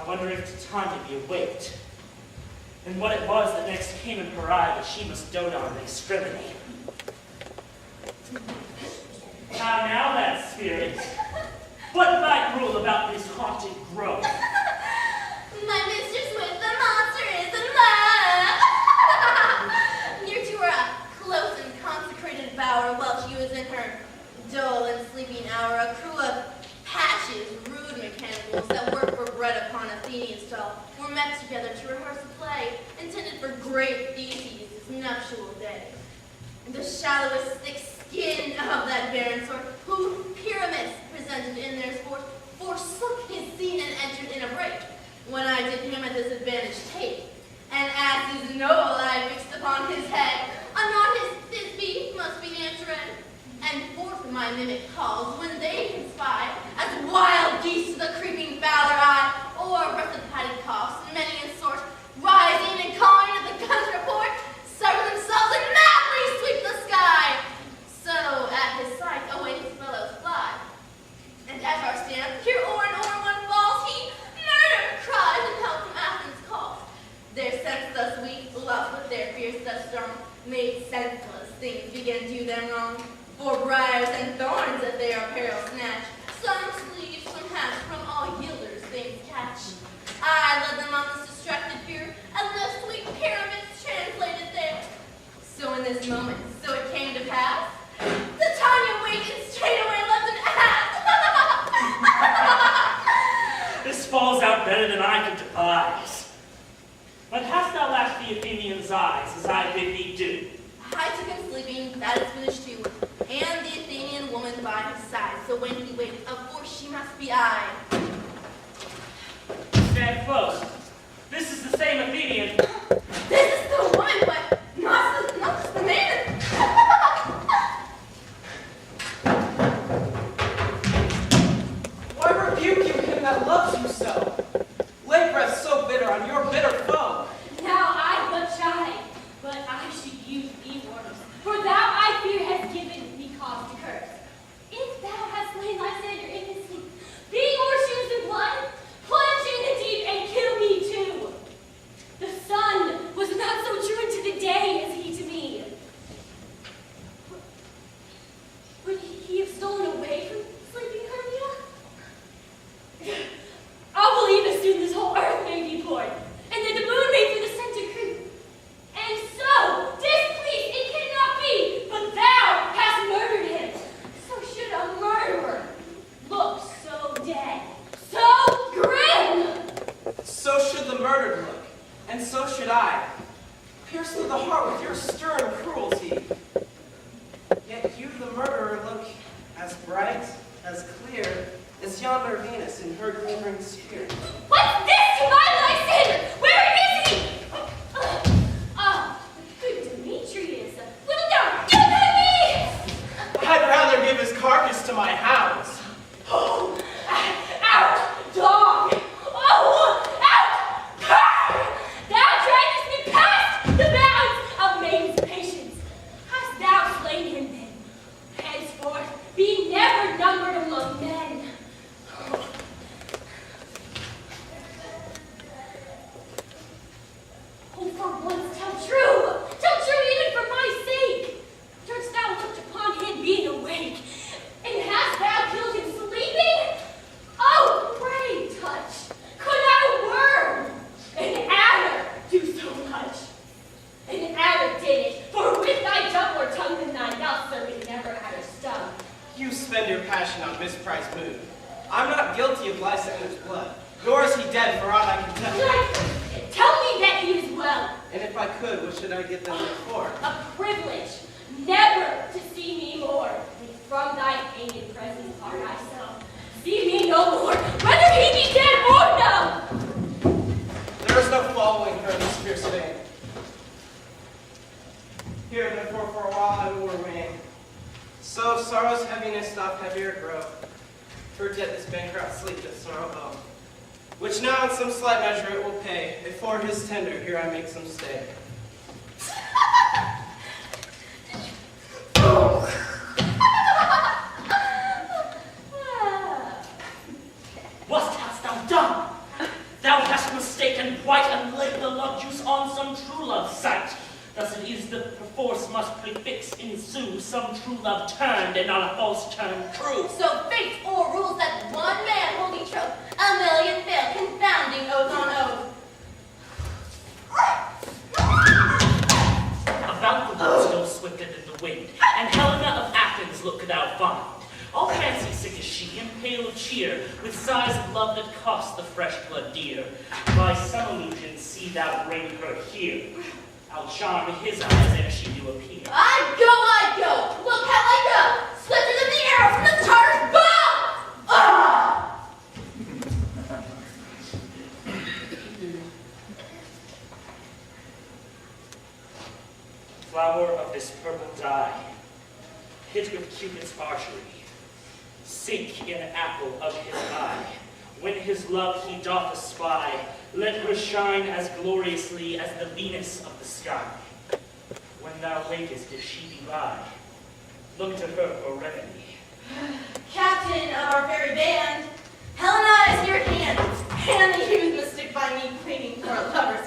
I wonder if Titania be awaked, and what it was that next came in her eye that she must dote on and exterminate. How now, that spirit? What might rule about this haunted grove? My mistress with the monster is in love. Near to her close and consecrated bower, while she was in her dull and sleeping hour, a crew of patches, rude mechanicals that work for bread upon Athenian stall, were met together to rehearse a play intended for great Theseus' nuptial day. The shallowest thick skin of that barren sort, who pyramids presented in their sport, forsook his scene and entered in a break, when I did him a disadvantage take. And as his noble eye fixed upon his head, anon his beat must be answered, and forth my mimic calls, when they can spy, as wild geese to the creeping valor eye, or breath of padded coughs, many in sort, rising and calling at the gun's report, sever themselves and madly sweep the sky. So at his sight away his fellows fly. And at our stand, here o'er and o'er one falls, he murder cries and help from Athens calls. Their sense thus weak, lust with their fears thus strong, made senseless things begin to them wrong. For briars and thorns that their apparel snatch, some sleeves, some hats, from all yielders things catch. I led them on this distracted fear, and left sweet pyramids translated there. So in this moment, so it came to pass, the Titania wakened straightway left an ass. This falls out better than I could devise. But hast thou lashed the Athenian's eyes, as I bid thee do? I took him sleeping, that is finished too, and the Athenian woman by his side. So when he waked, of course she must be I. Stand close. This is the same Athenian. This is the woman, but not the man. Why rebuke you him that loves you so? Lay breath so bitter on your bitter foe. Now I but chide, but I should use thee words. For thou, I fear, hast given me cause to curse. If thou hast slain Lysander in his sleep, being o'ershoes in blood, plunge in the deep and kill me too. The sun was not so true unto the day as he to me. Would he have stolen away from sleeping Hermia? I'll believe as soon this whole earth may be poured, and that the moon may through the center creep. And so, displeased it cannot be, but thou hast murdered him. So should a murderer look so dead, so grim. So should the murdered look, and so should I. Pierced through the heart with your stern cruelty. Yet you, the murderer, look as bright, as clear, as yonder Venus in her glimmering sphere. What's this to my Lysander? Where is he? Good Demetrius, wilt thou give him me? I'd rather give his carcass to my hounds. Oh, out, dog! Oh, out! Cur! Thou dragest me past the bounds of maiden's patience. Hast thou slain him then? Henceforth, be never numbered among men. Oh, for once tell true! Tell true even for my sake! Durst thou looked upon him being awake? And hast thou killed him sleeping? Oh, pray touch! Could not a worm, an adder, do so much? An adder did it, for with thy doubler tongue than thine, thou serpent never had a stung. You spend your passion on misprized mood. I'm not guilty of Lysander's blood, nor is he dead for aught I can tell. Tell me that he is well. And if I could, what should I get them for? A privilege, never to see me more. And from thy painted presence art I so. See me no more, whether he be dead or no. There is no following her in this fierce vein. Here, therefore, for a while I will remain. So sorrow's heaviness doth heavier grow. Heard yet this bankrupt sleep that sorrow owe, which now in some slight measure it will pay, if for his tender here I make some stay. What hast thou done? Thou hast mistaken quite and laid the love juice on some true love sight. Thus it is the perforce must prefix ensue some true love turned and not a false turn true. So fate o'errules that one man hold each troth, a million fail, confounding oath on oath. About the woods go swifter than the wind, and Helena of Athens look thou find. All fancy sick is she, and pale of cheer, with sighs of love that cost the fresh blood dear. By some illusion see thou bring her here. I'll charm his eyes ere she do appear. I go! Look how I go! Swifter than the arrow from the Tartar's bow! Ah! Flower of this purple dye, hit with Cupid's archery, sink in apple of his eye. When his love he doth espy, let her shine as gloriously as the Venus of the sky. When thou wakest, if she be by, look to her for remedy. Captain of our fairy band, Helena is your hand. Hand that you was mistook by me pleading for a lover's